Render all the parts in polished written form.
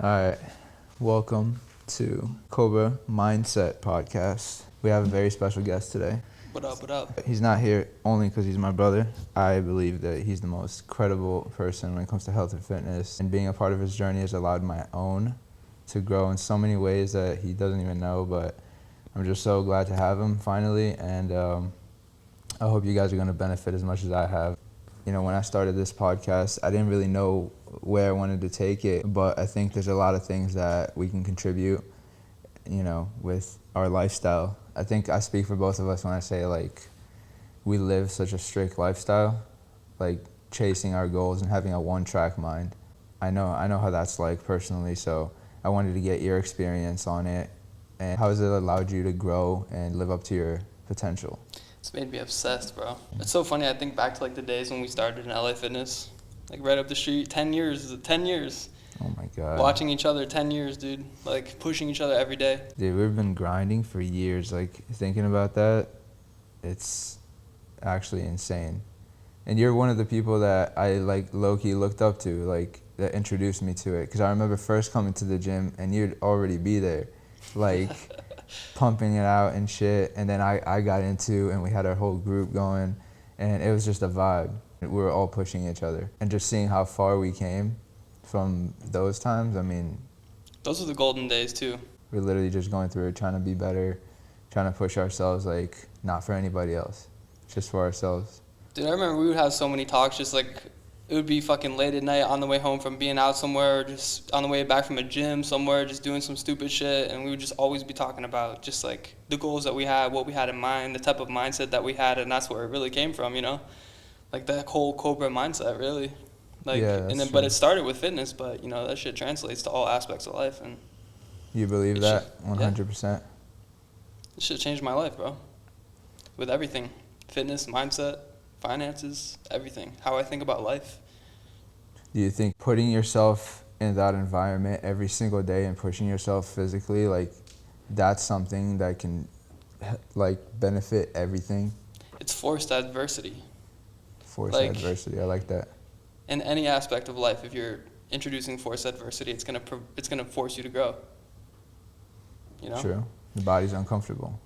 All right, welcome to Cobra Mindset Podcast. We have a very special guest today. What up, what up? He's not here only because he's my brother. I believe that he's the most credible person when it comes to health and fitness, and being a part of his journey has allowed my own to grow in so many ways that he doesn't even know, but I'm just so glad to have him finally, and I hope you guys are going to benefit as much as I have. You know, when I started this podcast, I didn't really know where I wanted to take it, but I think there's a lot of things that we can contribute, you know, with our lifestyle. I think I speak for both of us when I say, like, we live such a strict lifestyle, like chasing our goals and having a one-track mind. I know how that's like personally, so I wanted to get your experience on it, and how has it allowed you to grow and live up to your potential? It's made me obsessed, bro. It's so funny. I think back to like the days when we started in LA Fitness, like right up the street. 10 years. Oh my God. Watching each other 10 years, dude. Like pushing each other every day. Dude, we've been grinding for years. Like, thinking about that, it's actually insane. And you're one of the people that I, like, low-key looked up to, like, that introduced me to it. Because I remember first coming to the gym, and you'd already be there, like, pumping it out and shit. And then I got into, and we had our whole group going, and it was just a vibe. We were all pushing each other. And just seeing how far we came from those times, I mean, those are the golden days, too. we're literally just going through it, trying to be better, trying to push ourselves, like, not for anybody else, just for ourselves. Dude, I remember we would have so many talks, just like, it would be fucking late at night on the way home from being out somewhere, or just on the way back from a gym somewhere, just doing some stupid shit, and we would just always be talking about just like the goals that we had, what we had in mind, the type of mindset that we had, and that's where it really came from, you know? Like that whole Cobra mindset, really. Like, Yeah, that's and then, true. but it started with fitness, but you know, that shit translates to all aspects of life, and You believe It that? should- 100%? it shit changed my life, bro. With everything. Fitness, mindset, finances, everything. How I think about life. Do you think putting yourself in that environment every single day and pushing yourself physically, like, that's something that can, like, benefit everything? It's forced adversity. Force Like- adversity, I like that. In any aspect of life, if you're introducing forced adversity, it's gonna force you to grow. You know? True. The body's uncomfortable.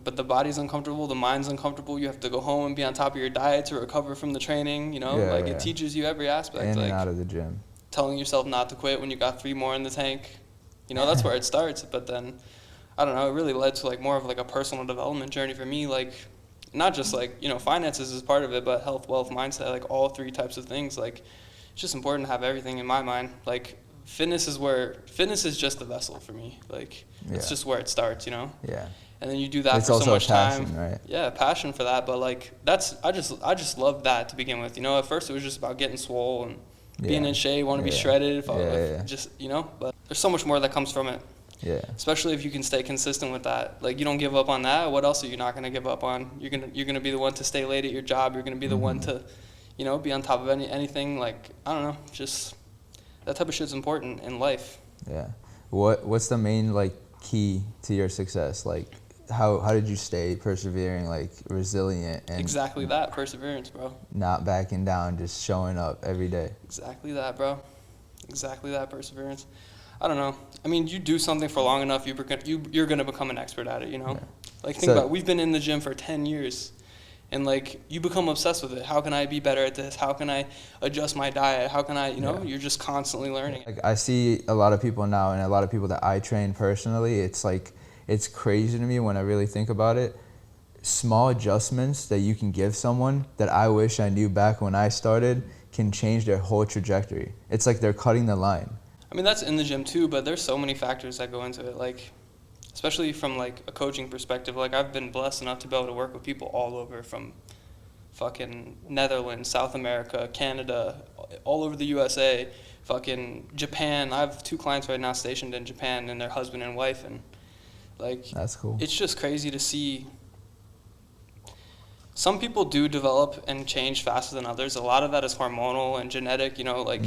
But the body's uncomfortable, the mind's uncomfortable. You have to go home and be on top of your diet to recover from the training. You know, Yeah, like yeah. it teaches you every aspect. In like and out of the gym. telling yourself not to quit when you got 3 more in the tank. You know, that's where it starts. But then, I don't know. It really led to like more of like a personal development journey for me. Like, not just like, you know, finances is part of it, but health, wealth, mindset, like all 3 types of things. Like, it's just important to have everything in my mind. Like, fitness is just the vessel for me. Like, it's Yeah. just where it starts, you know? Yeah. And then you do that It's for also so a much passion, time. right? Yeah, passion for that. But like, I just loved that to begin with. You know, at first it was just about getting swole and being Yeah. in shape, want to be Yeah. shredded. If I, Yeah, if yeah. just, you know, but there's so much more that comes from it. Yeah. Especially if you can stay consistent with that. Like, you don't give up on that. What else are you not gonna give up on? You're gonna be the one to stay late at your job. You're gonna be the one to, you know, be on top of anything. Like, I don't know, just that type of shit's important in life. Yeah. What's the main, like, key to your success? Like, how did you stay persevering, like, resilient, and Exactly that, perseverance, bro. not backing down, just showing up every day? Exactly that, bro. Exactly that, perseverance. I don't know. I mean, you do something for long enough, you're gonna become an expert at it, you know? Yeah. Like, think So- about it. We've been in the gym for 10 years, and, like, you become obsessed with it. How can I be better at this? How can I adjust my diet? How can I, you know? Yeah. You're just constantly learning. Like, I see a lot of people now, and a lot of people that I train personally, it's like, it's crazy to me when I really think about it. Small adjustments that you can give someone that I wish I knew back when I started can change their whole trajectory. It's like they're cutting the line. I mean, that's in the gym too, but there's so many factors that go into it. Like, especially from, like, a coaching perspective. Like, I've been blessed enough to be able to work with people all over, from fucking Netherlands, South America, Canada, all over the USA, fucking Japan. I have 2 clients right now stationed in Japan, and their husband and wife, and, like, That's cool. it's just crazy to see. Some people do develop and change faster than others. A lot of that is hormonal and genetic, you know, like,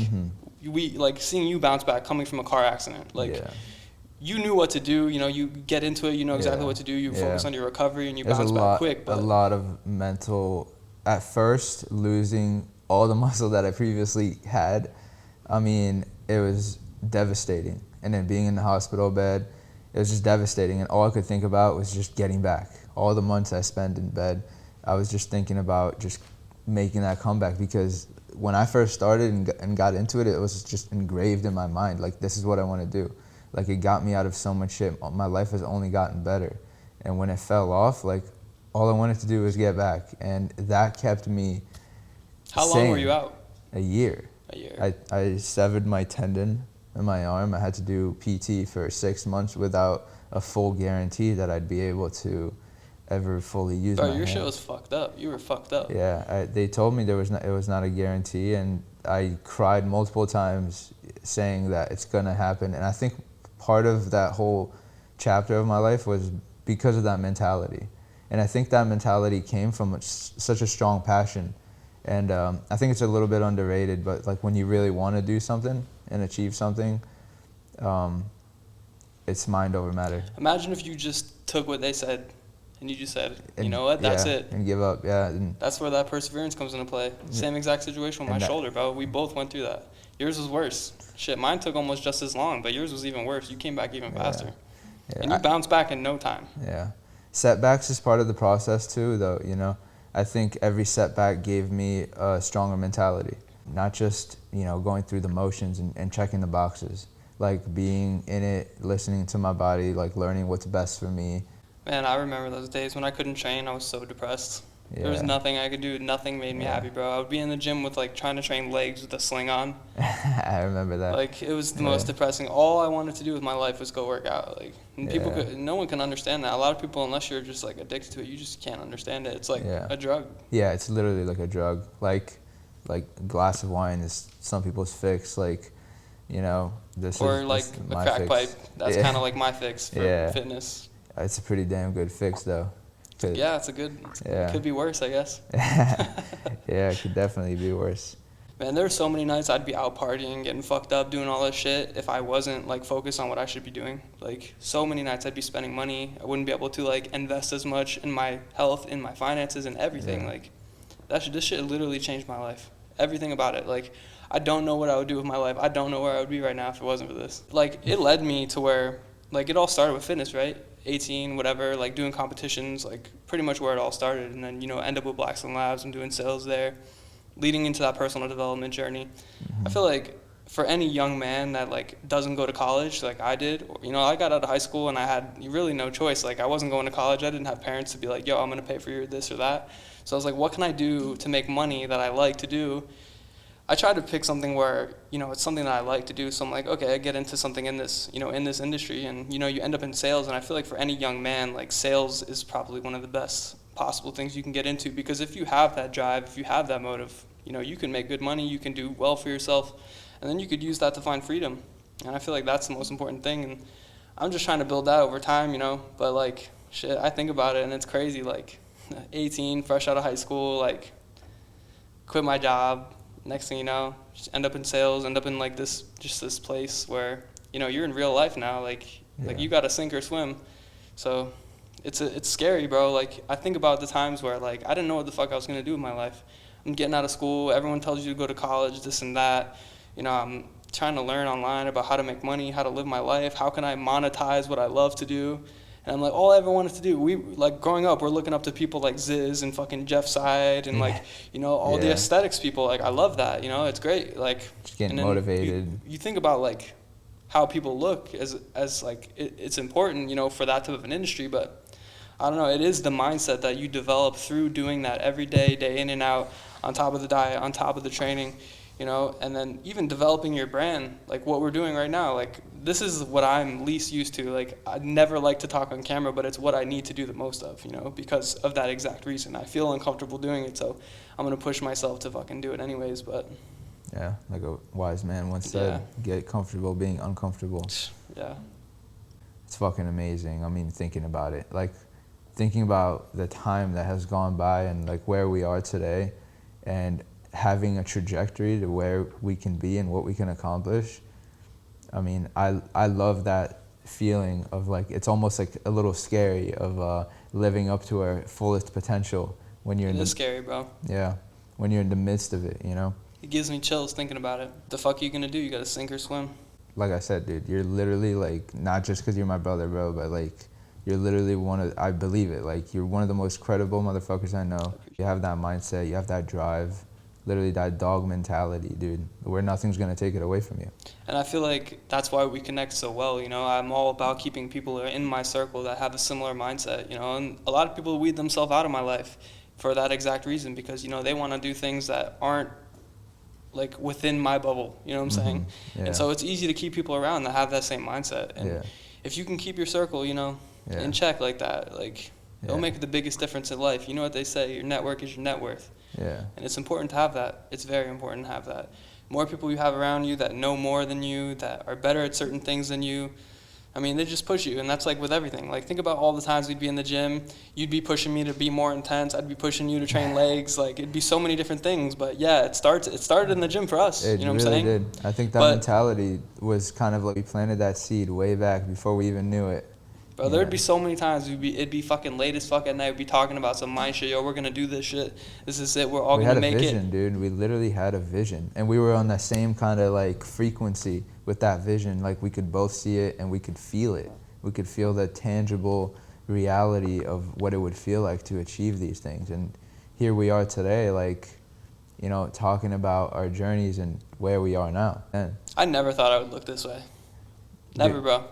like, seeing you bounce back coming from a car accident. Like, Yeah. you knew what to do, you know, you get into it, you know exactly Yeah. what to do, you Yeah. focus on your recovery, and you There's bounce back quick. But a lot of mental, at first, losing all the muscle that I previously had. I mean, it was devastating. And then being in the hospital bed, it was just devastating. And all I could think about was just getting back. All the months I spent in bed, I was just thinking about just making that comeback, because when I first started and got into it, it was just engraved in my mind. Like, this is what I want to do. Like, it got me out of so much shit. My life has only gotten better. And when it fell off, like, all I wanted to do was get back. And that kept me How sane. long were you out? A year. A year. I severed my tendon in my arm. I had to do PT for 6 months without a full guarantee that I'd be able to ever fully use my Your hand. shit was fucked up. You were fucked up. Yeah, they told me it was not a guarantee, and I cried multiple times saying that it's gonna happen. And I think part of that whole chapter of my life was because of that mentality. And I think that mentality came from such a strong passion. And I think it's a little bit underrated, but like when you really want to do something and achieve something, it's mind over matter. Imagine if you just took what they said and you just said, you And, know what, that's yeah, it. And give up, yeah. And That's where that perseverance comes into play. Same exact situation with my shoulder, bro. We both went through that. Yours was worse. Shit, mine took almost just as long, but yours was even worse. You came back even faster. Yeah, And you bounced back in no time. Yeah. Setbacks is part of the process too, though, you know. I think every setback gave me a stronger mentality. Not just, you know, going through the motions and checking the boxes. Like being in it, listening to my body, like learning what's best for me. Man, I remember those days when I couldn't train. I was so depressed. There was nothing I could do. Nothing made me happy, bro. I would be in the gym with like trying to train legs with a sling on. I remember that. Like it was the most depressing. All I wanted to do with my life was go work out. Like and no one can understand that. A lot of people, unless you're just like addicted to it, you just can't understand it. It's like a drug. Yeah, it's literally like a drug. Like a glass of wine is some people's fix. Like, you know, this or is like a crack fix. pipe. That's kind of like my fix for fitness. It's a pretty damn good fix, though. Yeah, it's a good. It could be worse, I guess. Yeah, it could definitely be worse. Man, there were so many nights I'd be out partying, getting fucked up, doing all this shit if I wasn't like focused on what I should be doing. Like so many nights I'd be spending money. I wouldn't be able to like invest as much in my health, in my finances, and everything. Yeah. Like this shit literally changed my life. Everything about it. Like I don't know what I would do with my life. I don't know where I would be right now if it wasn't for this. Like it led me to where like it all started with fitness, right? 18, whatever, like doing competitions, like pretty much where it all started. And then, you know, end up with Blackstone Labs and doing sales there, leading into that personal development journey. I feel like for any young man that like doesn't go to college like I did, you know, I got out of high school and I had really no choice. Like I wasn't going to college. I didn't have parents to be like, yo, I'm going to pay for your this or that. So I was like, what can I do to make money that I like to do? I tried to pick something where, you know, it's something that I like to do. So I'm like, okay, I get into something in this, you know, in this industry. And, you know, you end up in sales. And I feel like for any young man, like sales is probably one of the best possible things you can get into. Because if you have that drive, if you have that motive, you know, you can make good money, you can do well for yourself. And then you could use that to find freedom. And I feel like that's the most important thing. And I'm just trying to build that over time, you know. But, like, shit, I think about it and it's crazy. Like, 18, fresh out of high school, like, quit my job. Next thing you know, just end up in sales, end up in like this place where, you know, you're in real life now. Like you got to sink or swim. So it's scary, bro. Like I think about the times where like I didn't know what the fuck I was gonna do with my life. I'm getting out of school. Everyone tells you to go to college, this and that. You know, I'm trying to learn online about how to make money, how to live my life. How can I monetize what I love to do? And I'm like, all I ever wanted to do, we, like, growing up, we're looking up to people like Ziz and fucking Jeff Side and, like, you know, all the aesthetics people. Like, I love that, you know, it's great. Like, just getting motivated. You think about, like, how people look as like, it's important, you know, for that type of an industry. But, I don't know, it is the mindset that you develop through doing that every day, day in and out, on top of the diet, on top of the training, you know, and then even developing your brand, like what we're doing right now. Like, this is what I'm least used to. Like, I never like to talk on camera, but it's what I need to do the most of, you know, because of that exact reason. I feel uncomfortable doing it, so I'm going to push myself to fucking do it anyways, but... Yeah, like a wise man once said, get comfortable being uncomfortable. Yeah. It's fucking amazing. I mean, thinking about it. Like, thinking about the time that has gone by and, like, where we are today and having a trajectory to where we can be and what we can accomplish. I mean, I love that feeling of, like, it's almost like a little scary of living up to our fullest potential when you're It is scary, bro. Yeah, when you're in the midst of it, you know? It gives me chills thinking about it. The fuck are you gonna do? You gotta sink or swim. like I said, dude, you're literally like, not just because you're my brother, bro, but like, you're literally I believe it. Like, you're one of the most credible motherfuckers I know. You have that mindset, you have that drive, literally that dog mentality, dude, where nothing's gonna take it away from you. And I feel like that's why we connect so well, you know. I'm all about keeping people in my circle that have a similar mindset, you know. And a lot of people weed themselves out of my life for that exact reason, because, you know, they want to do things that aren't like within my bubble, you know what I'm saying? Yeah. And so it's easy to keep people around that have that same mindset. And if you can keep your circle, you know, in check like that, like, it'll make the biggest difference in life. You know what they say, your network is your net worth. Yeah. And it's important to have that. It's very important to have that. More people you have around you that know more than you, that are better at certain things than you, I mean, they just push you. And that's like with everything. Like, think about all the times we'd be in the gym. You'd be pushing me to be more intense. I'd be pushing you to train legs. Like, it'd be so many different things. But yeah, it started in the gym for us. It you know what really I'm saying? did. I think that mentality was kind of like we planted that seed way back before we even knew it. Bro, there'd be so many times it'd be fucking late as fuck at night. We'd be talking about some mind shit. Yo, we're gonna do this shit. This is it. We're all gonna make it. We had a vision, dude. We literally had a vision, and we were on the same kind of like frequency with that vision. Like, we could both see it and we could feel it. We could feel the tangible reality of what it would feel like to achieve these things. And here we are today, like, you know, talking about our journeys and where we are now. Man. I never thought I would look this way. Never, bro.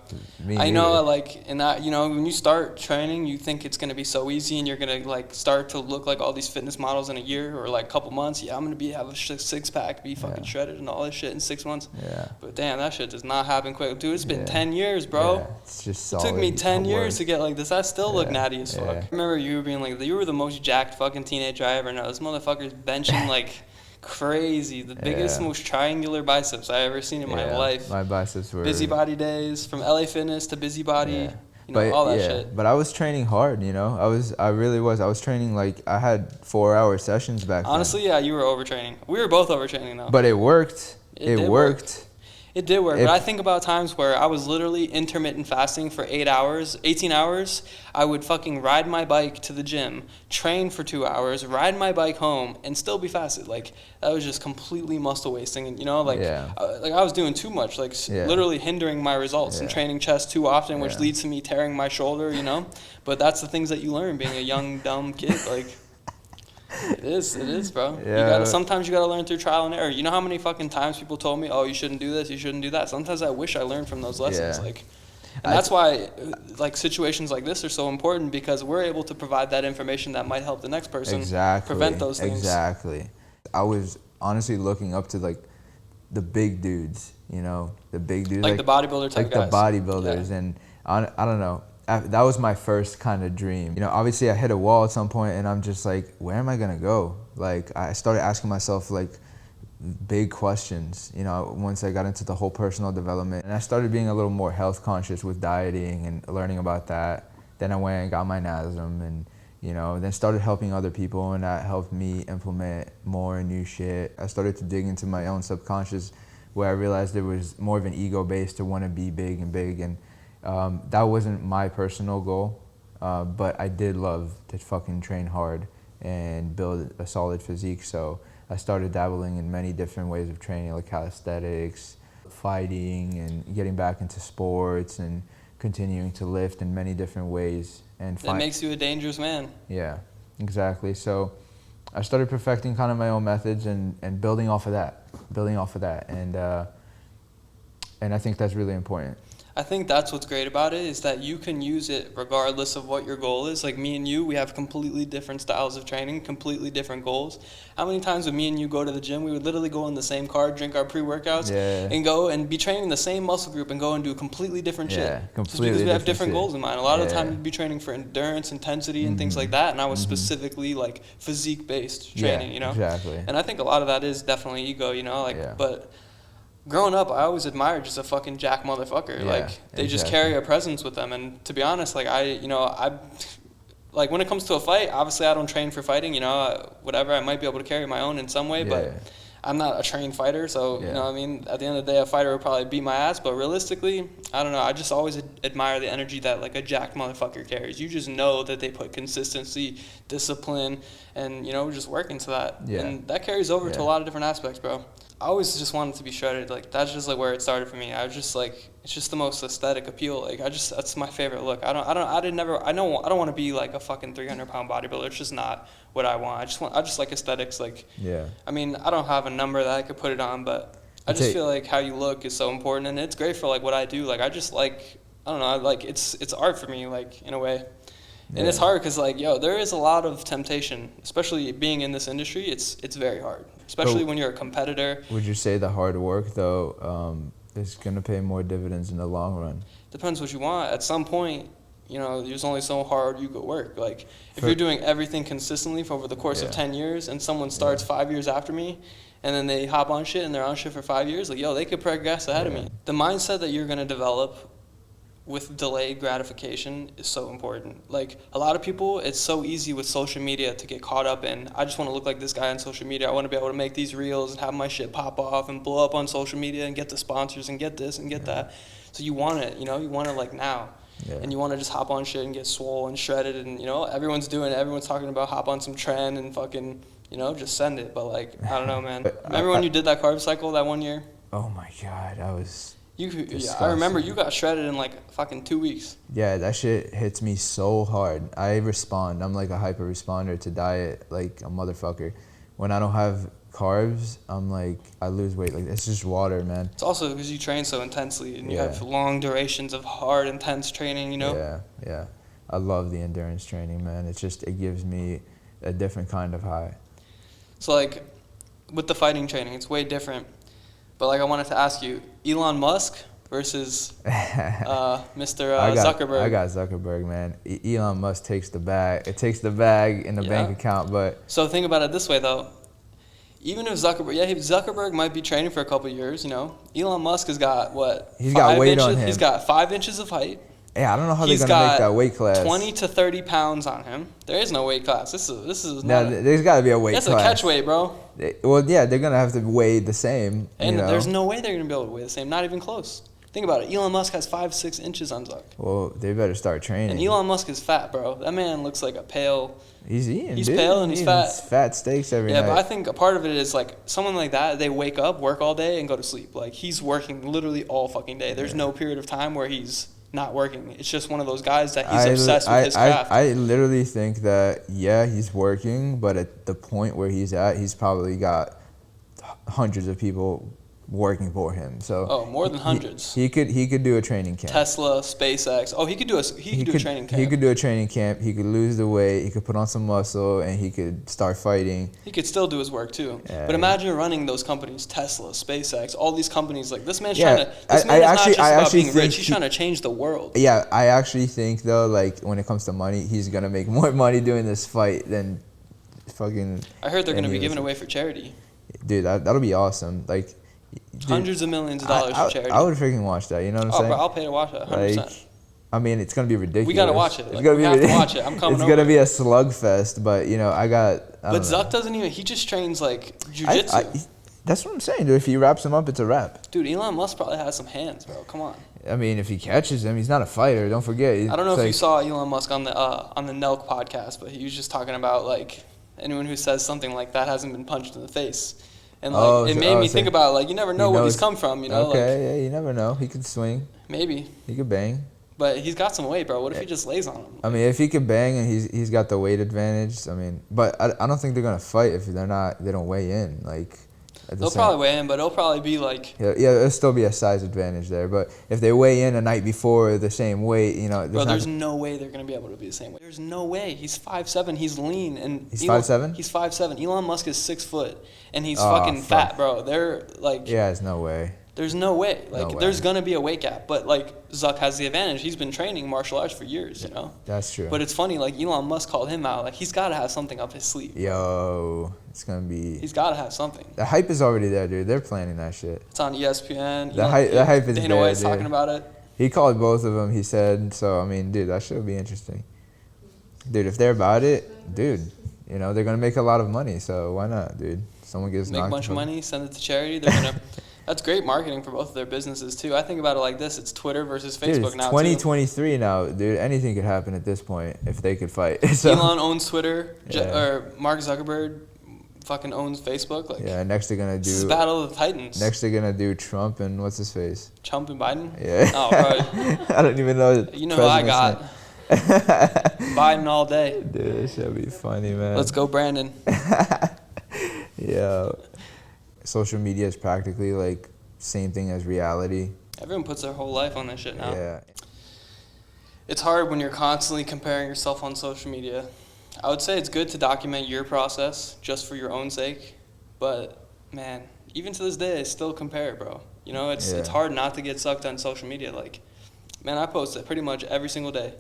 I know, like, and that, you know, when you start training, you think it's gonna be so easy, and you're gonna like start to look like all these fitness models in a year or like a couple months. Yeah, I'm gonna have a six pack, be fucking shredded, and all this shit in 6 months. Yeah. But damn, that shit does not happen quick, dude. It's been 10 years, bro. Yeah, it's just It took me 10 years to get like this. I still look natty as fuck. I remember you being like, you were the most jacked fucking teenager I ever know. This motherfucker's benching like crazy. The biggest, most triangular biceps I ever seen in my life. My biceps were Busybody days, from LA Fitness to Busybody, you know, all that shit. But I was training hard, you know. I really was. I was training like I had 4-hour sessions back then. Honestly, yeah, you were overtraining. We were both overtraining though. But it worked. It worked. It did work, but I think about times where I was literally intermittent fasting for 18 hours. I would fucking ride my bike to the gym, train for 2 hours, ride my bike home, and still be fasted. Like, that was just completely muscle wasting. And, you know, like, I was doing too much, like, literally hindering my results and training chest too often, which leads to me tearing my shoulder, you know? But that's the things that you learn being a young, dumb kid, like... It is, bro. Yeah. Sometimes you gotta learn through trial and error. You know how many fucking times people told me, "Oh, you shouldn't do this, you shouldn't do that." Sometimes I wish I learned from those lessons. Like, and that's why, like, situations like this are so important, because we're able to provide that information that might help the next person prevent those things. Exactly. I was honestly looking up to like the big dudes. You know, the big dudes, like the bodybuilder type guys. Like the bodybuilders, and I don't know. That was my first kind of dream. You know, obviously I hit a wall at some point, and I'm just like, where am I gonna go? Like, I started asking myself like big questions, you know, once I got into the whole personal development. And I started being a little more health conscious with dieting and learning about that. Then I went and got my NASM, and, you know, then started helping other people, and that helped me implement more new shit. I started to dig into my own subconscious, where I realized there was more of an ego base to want to be big, and that wasn't my personal goal, but I did love to fucking train hard and build a solid physique. So I started dabbling in many different ways of training, like calisthenics, fighting, and getting back into sports, and continuing to lift in many different ways. And that makes you a dangerous man. Yeah, exactly. So I started perfecting kind of my own methods and building off of that, and I think that's really important. I think that's what's great about it, is that you can use it regardless of what your goal is. Like, me and you, we have completely different styles of training, completely different goals. How many times would me and you go to the gym? We would literally go in the same car, drink our pre-workouts, and go and be training the same muscle group and go and do completely different shit. Just because we have different goals in mind. A lot of the time we'd be training for endurance, intensity, and things like that, and I was specifically like physique-based training, you know? Exactly. And I think a lot of that is definitely ego, you know? Like, but... growing up, I always admired just a fucking jack motherfucker. They just carry a presence with them. And to be honest, like, like, when it comes to a fight, obviously I don't train for fighting, you know, whatever. I might be able to carry my own in some way, but I'm not a trained fighter. So, you know what I mean? At the end of the day, a fighter would probably beat my ass. But realistically, I don't know. I just always admire the energy that, like, a jacked motherfucker carries. You just know that they put consistency, discipline, and, you know, just work into that. And that carries over to a lot of different aspects, bro. I always just wanted to be shredded. Like that's just like where it started for me. I was just like, it's just the most aesthetic appeal. Like that's my favorite look. I don't want to be like a fucking 300-pound bodybuilder. It's just not what I want. I just like aesthetics. Like, Yeah. I mean, I don't have a number that I could put it on, but I just feel like how you look is so important, and it's great for like what I do. Like I just like, I don't know, I like it's art for me, like in a way. And it's hard because, like, there is a lot of temptation, especially being in this industry. It's very hard, especially when you're a competitor. Would you say the hard work, though, is going to pay more dividends in the long run? Depends what you want. At some point, there's only so hard you could work. Like, if you're doing everything consistently for over the course of 10 years and someone starts 5 years after me, and then they hop on shit and they're on shit for 5 years, like, they could progress ahead of me. The mindset that you're going to develop with delayed gratification is so important. Like, a lot of people, it's so easy with social media to get caught up in, I just want to look like this guy on social media. I want to be able to make these reels and have my shit pop off and blow up on social media and get the sponsors and get this and get that. So you want it, you want it like now. Yeah. And you want to just hop on shit and get swole and shredded and, everyone's doing it. Everyone's talking about hop on some trend and fucking, just send it. But, like, I don't know, man. Remember when you did that carb cycle that one year? Oh, my God. I was... I remember you got shredded in like fucking 2 weeks. Yeah, that shit hits me so hard. I respond. I'm like a hyper responder to diet, like a motherfucker. When I don't have carbs, I'm like, I lose weight. Like, it's just water, man. It's also because you train so intensely and you have long durations of hard, intense training, Yeah. I love the endurance training, man. It gives me a different kind of high. So, like, with the fighting training, it's way different. But, like, I wanted to ask you, Elon Musk versus Mr. Zuckerberg. I got Zuckerberg, man. Elon Musk takes the bag. It takes the bag in the bank account, but... So think about it this way, though. Even if Zuckerberg might be training for a couple of years, Elon Musk has got, what? He's got weight on him. He's got 5 inches of height. Yeah, I don't know how they're going to make that weight class. 20 to 30 pounds on him. There is no weight class. This is no, there's got to be a weight class. That's a catch weight, bro. Well, yeah, they're going to have to weigh the same. And there's no way they're going to be able to weigh the same. Not even close. Think about it. Elon Musk has 5-6 inches on Zuck. Well, they better start training. And Elon Musk is fat, bro. That man looks like a pale... He's eating, He's pale and he's fat. Fat steaks every night. Yeah, but I think a part of it is, like, someone like that, they wake up, work all day, and go to sleep. Like, he's working literally all fucking day. There's no period of time where he's not working. It's just one of those guys that he's obsessed with his craft. I literally think that, he's working, but at the point where he's at, he's probably got hundreds of people working for him. So more than hundreds. He could do a training camp. Tesla, SpaceX. Oh, he could do a training camp. He could do a training camp. He could lose the weight. He could put on some muscle, and he could start fighting. He could still do his work too. Yeah, but imagine running those companies: Tesla, SpaceX, all these companies. Like, this man's trying to. This man is not just about being rich. He's trying to change the world. Yeah, I actually think though, like, when it comes to money, he's gonna make more money doing this fight than fucking. I heard they're gonna be giving away for charity. Dude, that'll be awesome. Like. Dude, hundreds of millions of dollars for charity. I would freaking watch that. You know what I'm saying? Bro, I'll pay to watch that. 100%. Like, I mean, it's gonna be ridiculous. We gotta watch it. It's gonna we have to watch it. I'm coming It's over. gonna be a slugfest, but But Zuck doesn't even. He just trains like jujitsu. That's what I'm saying, dude. If he wraps him up, it's a wrap. Dude, Elon Musk probably has some hands, bro. Come on. I mean, if he catches him, he's not a fighter. Don't forget. I don't know if you saw Elon Musk on the Nelk podcast, but he was just talking about, like, anyone who says something like that hasn't been punched in the face. And, like, it made me think about, like, you never know where he's come from, Okay, like, yeah, you never know. He could swing. Maybe. He could bang. But he's got some weight, bro. What if he just lays on him? I mean, if he could bang and he's got the weight advantage, I mean, but I don't think they're gonna fight if they don't weigh in. Like, they'll probably weigh in, but it'll probably be like. Yeah, there'll still be a size advantage there. But if they weigh in a night before the same weight, Bro, there's no way they're gonna be able to be the same weight. There's no way. He's 5'7". He's lean and. He's 5'7". He's 5'7". Elon Musk is 6 foot, and he's fucking fat, bro. They're like. Yeah, there's no way. There's no way. Like, no way. There's gonna be a weight gap, but like Zuck has the advantage. He's been training martial arts for years, That's true. But it's funny, like Elon Musk called him out. Like, he's got to have something up his sleeve. Yo, it's gonna be. He's got to have something. The hype is already there, dude. They're planning that shit. It's on ESPN. The hype is there. Dana White's talking about it. He called both of them. He said so. I mean, dude, that should be interesting. Dude, if they're about it, dude, they're gonna make a lot of money. So why not, dude? Someone gets make a bunch of money, send it to charity. They're gonna. That's great marketing for both of their businesses too. I think about it like this: it's Twitter versus Facebook it's now. 2023 now, dude. Anything could happen at this point if they could fight. So, Elon owns Twitter, or Mark Zuckerberg fucking owns Facebook. Like, Yeah, next they're gonna this is do Battle of the Titans. next they're gonna do Trump and what's his face? Trump and Biden. Yeah. Oh, bro. I don't even know. You know who I got. Biden all day. Dude, this should be funny, man. Let's go, Brandon. Yeah. Social media is practically like same thing as reality. Everyone puts their whole life on this shit now. Yeah. It's hard when you're constantly comparing yourself on social media. I would say it's good to document your process just for your own sake, but man, even to this day, I still compare, bro. You know, it's hard not to get sucked on social media. Like, man, I post it pretty much every single day.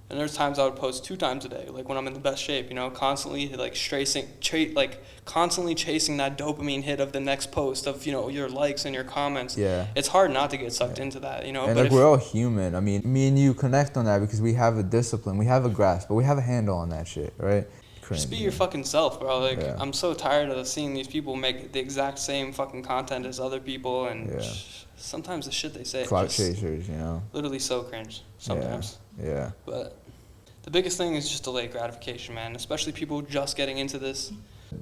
And there's times I would post 2 times a day, like when I'm in the best shape, you know, constantly like constantly chasing that dopamine hit of the next post of, you know, your likes and your comments. Yeah. It's hard not to get sucked into that, you know. And but like we're all human. I mean, me and you connect on that because we have a discipline, we have a grasp, but we have a handle on that shit, right? Just be your fucking self, bro. Like, Yeah. I'm so tired of seeing these people make the exact same fucking content as other people, and sometimes the shit they say. Clout chasers, you know. Literally so cringe sometimes. Yeah. But the biggest thing is just delayed gratification, man. Especially people just getting into this.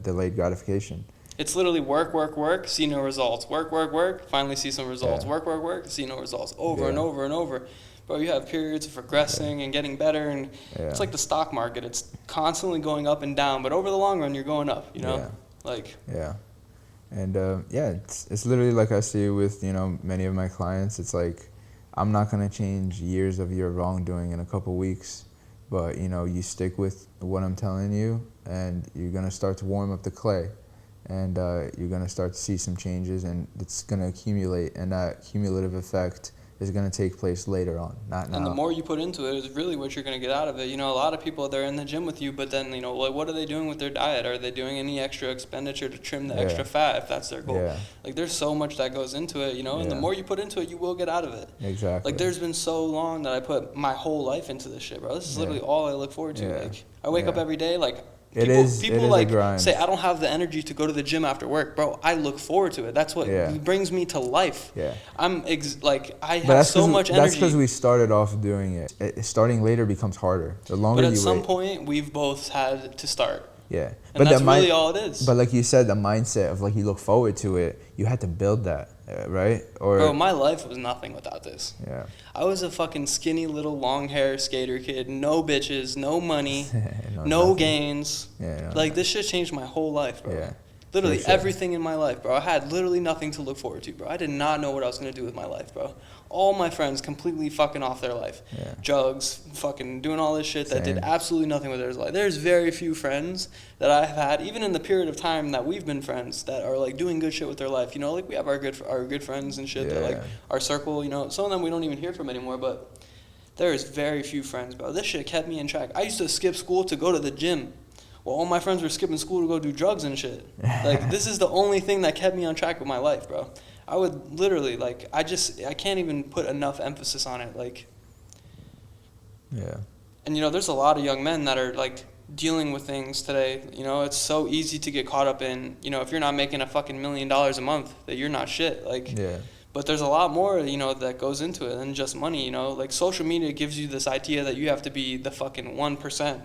Delayed gratification. It's literally work, see no results. Work, finally see some results. Yeah. Work, see no results. Over and over and over. Bro, you have periods of regressing and getting better, and it's like the stock market. It's constantly going up and down, but over the long run, you're going up, you know? Yeah. Like. Yeah. And, it's literally like I see with, you know, many of my clients. It's like, I'm not going to change years of your wrongdoing in a couple weeks, but, you know, you stick with what I'm telling you, and you're going to start to warm up the clay, and you're going to start to see some changes, and it's going to accumulate, and that cumulative effect is going to take place later on, not now. And the more you put into it is really what you're going to get out of it. You know, a lot of people, they're in the gym with you, but then, you know, like, what are they doing with their diet? Are they doing any extra expenditure to trim the extra fat if that's their goal? Yeah. Like, there's so much that goes into it, you know, and the more you put into it, you will get out of it. Exactly. Like, there's been so long that I put my whole life into this shit, bro. This is literally all I look forward to. Like, I wake up every day, like, people like say I don't have the energy to go to the gym after work, bro. I look forward to it. That's what brings me to life. Yeah, I have so much energy. That's because we started off doing it. Starting later becomes harder. The longer you wait. But at some point, we've both had to start. Yeah, and that's really all it is. But like you said, the mindset of like you look forward to it, you had to build that, right? Bro, my life was nothing without this. Yeah. I was a fucking skinny little long hair skater kid, no bitches, no money, no gains. Yeah, like this shit changed my whole life, bro. Yeah. Literally everything in my life, bro. I had literally nothing to look forward to, bro. I did not know what I was gonna do with my life, bro. All my friends completely fucking off their life. Yeah. Drugs, fucking doing all this shit that did absolutely nothing with their life. There's very few friends that I've had, even in the period of time that we've been friends, that are like doing good shit with their life. You know, like we have our good friends and shit that like our circle, you know, some of them we don't even hear from anymore, but there is very few friends, bro. This shit kept me in track. I used to skip school to go to the gym. Well, all my friends were skipping school to go do drugs and shit. Like, this is the only thing that kept me on track with my life, bro. I would literally, like, I can't even put enough emphasis on it, like. Yeah. And, you know, there's a lot of young men that are, like, dealing with things today. You know, it's so easy to get caught up in, you know, if you're not making a fucking $1 million a month, that you're not shit. Like, but there's a lot more, you know, that goes into it than just money, you know. Like, social media gives you this idea that you have to be the fucking 1%.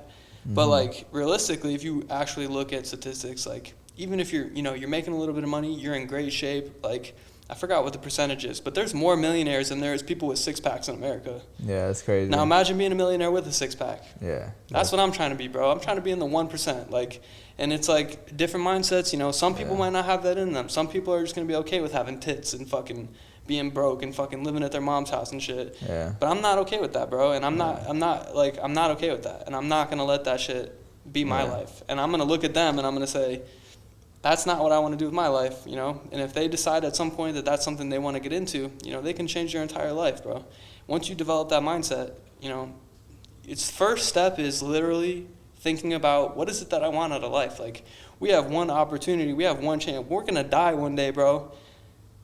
But, like, realistically, if you actually look at statistics, like, even if you're, you know, you're making a little bit of money, you're in great shape, like, I forgot what the percentage is, but there's more millionaires than there is people with six-packs in America. Yeah, that's crazy. Now, imagine being a millionaire with a six-pack. Yeah. That's what I'm trying to be, bro. I'm trying to be in the 1%. Like, and it's, like, different mindsets, you know. Some people might not have that in them. Some people are just going to be okay with having tits and fucking being broke and fucking living at their mom's house and shit. Yeah. But I'm not okay with that, bro. And I'm not okay with that. And I'm not going to let that shit be my life. And I'm going to look at them and I'm going to say, that's not what I want to do with my life, you know? And if they decide at some point that that's something they want to get into, you know, they can change their entire life, bro. Once you develop that mindset, you know, its first step is literally thinking about what is it that I want out of life? Like, we have one opportunity, we have one chance. We're going to die one day, bro.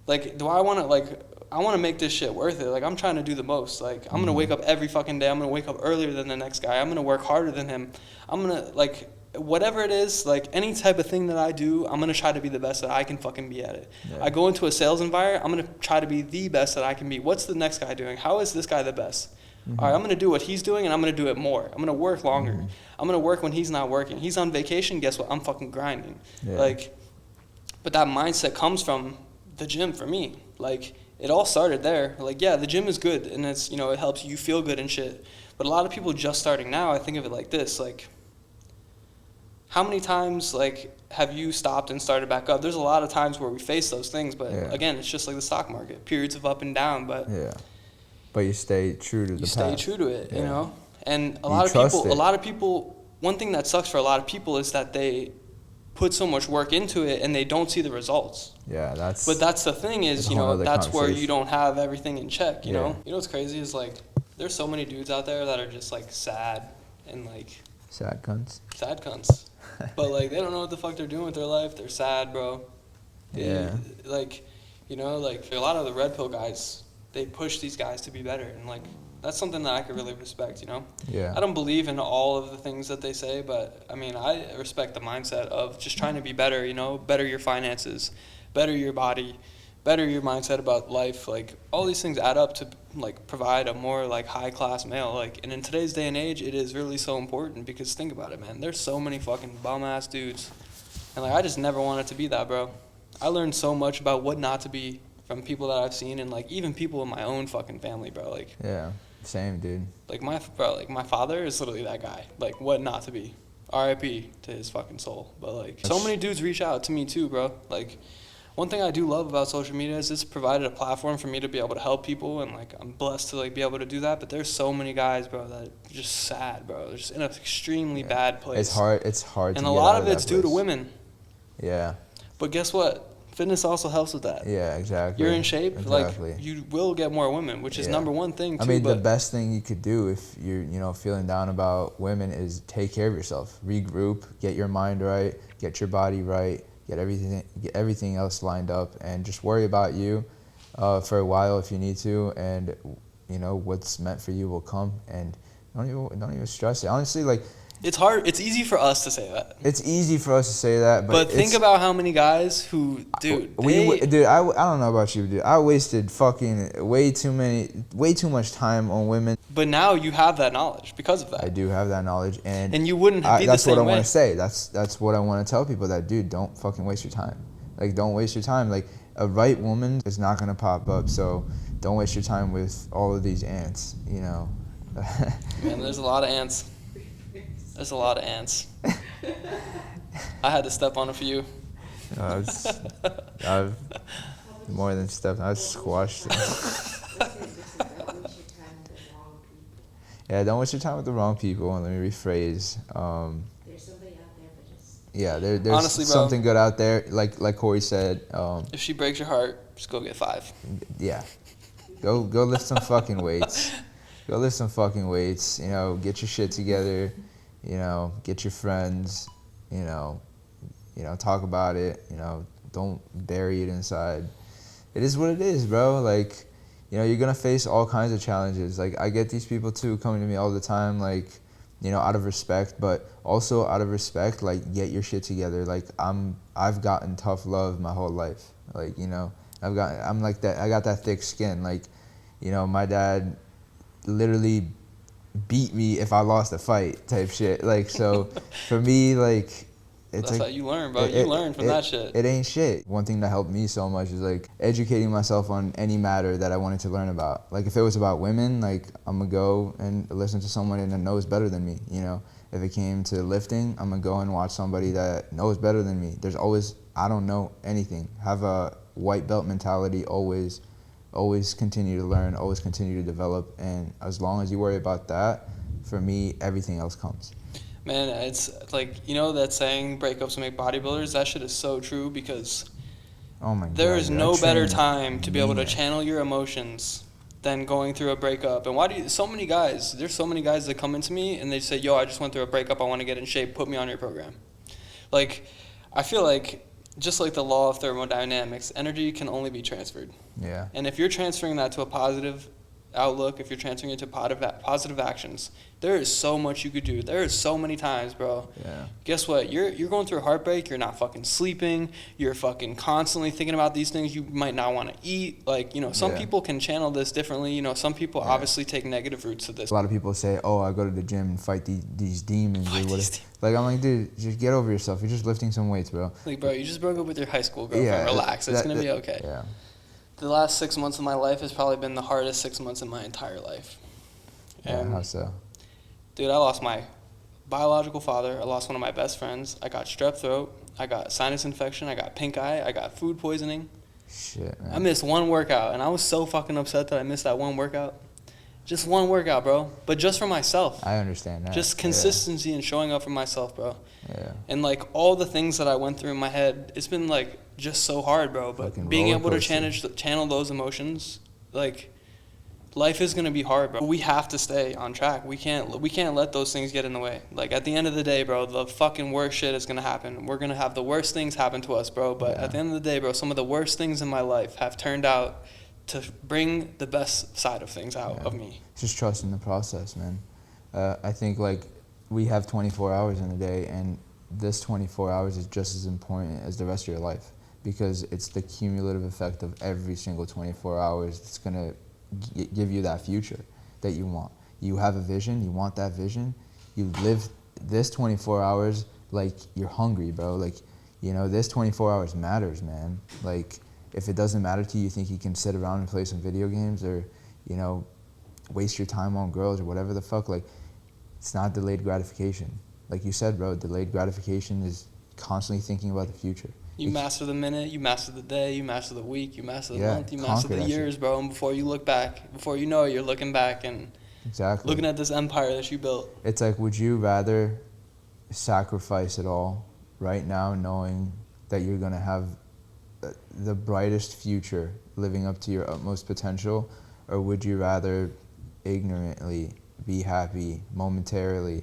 Like, do I want to, like, I want to make this shit worth it. Like, I'm trying to do the most. Like, I'm going to wake up every fucking day. I'm going to wake up earlier than the next guy. I'm going to work harder than him. I'm going to, like, whatever it is, like, any type of thing that I do, I'm going to try to be the best that I can fucking be at it. Yeah. I go into a sales environment, I'm going to try to be the best that I can be. What's the next guy doing? How is this guy the best? All right, I'm going to do what he's doing, and I'm going to do it more. I'm going to work longer. I'm going to work when he's not working. He's on vacation. Guess what? I'm fucking grinding. Yeah. Like, but that mindset comes from the gym for me. Like, it all started there. Like, yeah, the gym is good, and it's, you know, it helps you feel good and shit. But a lot of people just starting now, I think of it like this. Like, how many times, like, have you stopped and started back up? There's a lot of times where we face those things, but again, it's just like the stock market. Periods of up and down, but but you stay true to the path. You stay true to it, you know? And a lot of people, one thing that sucks for a lot of people is that they put so much work into it and they don't see the results. Yeah, But that's the thing is, you know, that's where you don't have everything in check, you know? You know what's crazy is, like, there's so many dudes out there that are just, like, sad and, like... Sad cunts. Sad cunts. But, like, they don't know what the fuck they're doing with their life. They're sad, bro. Like, you know, like, a lot of the red pill guys, they push these guys to be better. And, like, that's something that I could really respect, you know? Yeah. I don't believe in all of the things that they say, but, I mean, I respect the mindset of just trying to be better, you know? Better your finances, better your body, better your mindset about life. Like, all these things add up to, like, provide a more, like, high-class male. Like, and in today's day and age, it is really so important because think about it, man. There's so many fucking bum-ass dudes. And, like, I just never wanted to be that, bro. I learned so much about what not to be from people that I've seen and, like, even people in my own fucking family, bro. Like, yeah, same, dude. Like, my father is literally that guy. Like, what not to be. R.I.P. to his fucking soul. But, like, so many dudes reach out to me, too, bro. Like... One thing I do love about social media is it's provided a platform for me to be able to help people, and, like, I'm blessed to, like, be able to do that. But there's so many guys, bro, that are just sad, bro. They're just in an extremely bad place. It's hard. It's hard. And to a get lot out of it's due to women. Yeah. But guess what? Fitness also helps with that. Yeah, exactly. You're in shape, like, you will get more women, which is number one thing, too. I mean, the best thing you could do if you're, you know, feeling down about women is take care of yourself. Regroup, get your mind right, get your body right, get everything else lined up, and just worry about you for a while if you need to, and, you know, what's meant for you will come, and don't even stress it. Honestly, like... It's hard. It's easy for us to say that. It's easy for us to say that, but think about how many guys who, dude. I don't know about you, dude. I wasted fucking way too much time on women. But now you have that knowledge because of that. I do have that knowledge, and you wouldn't be the same way. That's what I want to say. That's what I want to tell people. That, dude, don't fucking waste your time. Like, don't waste your time. Like, a right woman is not gonna pop up. So don't waste your time with all of these ants. You know. Man, there's a lot of ants. There's a lot of ants. I had to step on a few. I've more than stepped. I've squashed them. Yeah, don't waste your time with the wrong people. And let me rephrase. There's somebody out there, but just... Yeah, there's honestly, bro, something good out there. Like Corey said. If she breaks your heart, just go get 5. Yeah. Go lift some fucking weights. Go lift some fucking weights. You know, get your shit together. You know, get your friends, you know, talk about it, you know, don't bury it inside. It is what it is, bro. Like, you know, you're going to face all kinds of challenges. Like, I get these people, too, coming to me all the time, like, you know, out of respect, but also out of respect, like, get your shit together. Like, I've gotten tough love my whole life. Like, you know, I'm like that. I got that thick skin. Like, you know, my dad literally beat me if I lost a fight type shit. Like, so for me, like, it's that's like, how you learn, bro. You learn from that shit. It ain't shit. One thing that helped me so much is, like, educating myself on any matter that I wanted to learn about. Like, if it was about women, like, I'm gonna go and listen to someone that knows better than me, you know? If it came to lifting, I'm gonna go and watch somebody that knows better than me. There's always, I don't know anything. Have a white belt mentality always continue to learn, always continue to develop, and as long as you worry about that, for me, everything else comes. Man, it's like, you know that saying, breakups make bodybuilders? That shit is so true because oh my God, there is no better time to be able to channel your emotions than going through a breakup. And there's so many guys that come into me and they say, yo, I just went through a breakup, I want to get in shape, put me on your program. Like, I feel like, just like the law of thermodynamics, energy can only be transferred. Yeah. And if you're transferring that to a positive outlook, if you're transferring it to positive actions, there is so much you could do. There is so many times, bro. Yeah. Guess what? You're going through a heartbreak. You're not fucking sleeping. You're fucking constantly thinking about these things you might not want to eat. Like, you know, some Yeah. people can channel this differently. You know, some people Yeah. obviously take negative routes to this. A lot of people say, "Oh, I go to the gym and fight these demons Fight or these whatever." demons. Like, I'm like, dude, just get over yourself. You're just lifting some weights, bro. Like, bro, you just broke up with your high school girlfriend. Relax. It's going to be okay. Yeah. The last 6 months of my life has probably been the hardest 6 months in my entire life. Yeah. And, How so? dude, I lost my biological father. I lost one of my best friends. I got strep throat. I got sinus infection. I got pink eye. I got food poisoning. Shit, man. I missed one workout, and I was so fucking upset that I missed that one workout. Just one workout, bro. But just for myself. I understand that. Just consistency and showing up for myself, bro. Yeah. And, like, all the things that I went through in my head, it's been, like, just so hard, bro. But Fucking being able to roller coaster. channel those emotions, like, life is gonna be hard, bro. We have to stay on track. We can't let those things get in the way. Like, at the end of the day, bro, the fucking worst shit is gonna happen. We're gonna have the worst things happen to us, bro. But Yeah. at the end of the day, bro, some of the worst things in my life have turned out to bring the best side of things out Yeah. of me. Just trusting the process, man. I think, like, we have 24 hours in a day, and this 24 hours is just as important as the rest of your life, because it's the cumulative effect of every single 24 hours that's going to give you that future that you want. You have a vision, you want that vision, you live this 24 hours like you're hungry, bro. Like, you know, this 24 hours matters, man. Like, if it doesn't matter to you, you think you can sit around and play some video games or, you know, waste your time on girls or whatever the fuck, like, it's not delayed gratification. Like you said, bro, delayed gratification is constantly thinking about the future. You master the minute, you master the day, you master the week, you master the Yeah, month, you master conquer the that years, bro. And before you look back, before you know it, you're looking back and Exactly. looking at this empire that you built. It's like, would you rather sacrifice it all right now knowing that you're going to have the brightest future living up to your utmost potential, or would you rather ignorantly be happy momentarily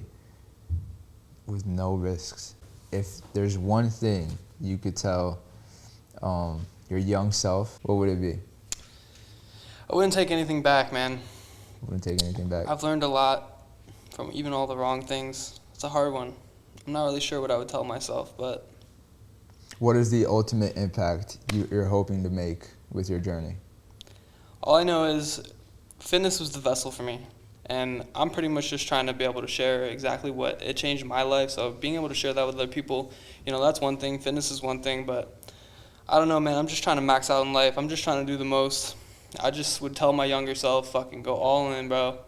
with no risks? If there's one thing you could tell your young self, what would it be? I wouldn't take anything back, man. Wouldn't take anything back. I've learned a lot from even all the wrong things. It's a hard one. I'm not really sure what I would tell myself, but What is the ultimate impact you're hoping to make with your journey? all I know is fitness was the vessel for me. And I'm pretty much just trying to be able to share exactly what it changed my life. So being able to share that with other people, you know, that's one thing. Fitness is one thing, but I don't know, man. I'm just trying to max out in life. I'm just trying to do the most. I just would tell my younger self, fucking go all in, bro.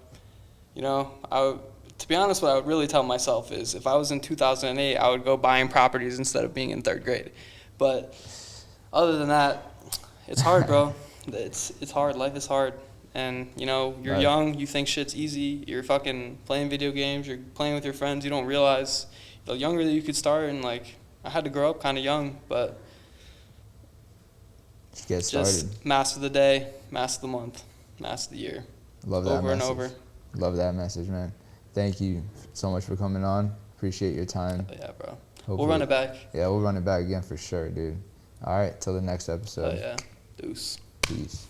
You know, to be honest, what I would really tell myself is if I was in 2008, I would go buying properties instead of being in third grade. But other than that, it's hard, bro. It's hard. Life is hard. And, you know, you're Right. young, you think shit's easy, you're fucking playing video games, you're playing with your friends, you don't realize the younger that you could start, and, like, I had to grow up kind of young, but Just get started. just master the day, master the month, master the year, Love that over and message. over. Love that message, man. Thank you so much for coming on. Appreciate your time. Yeah, bro. Hopefully- We'll run it back. Yeah, we'll run it back again for sure, dude. All right, till the next episode. Yeah. Deuce. Peace.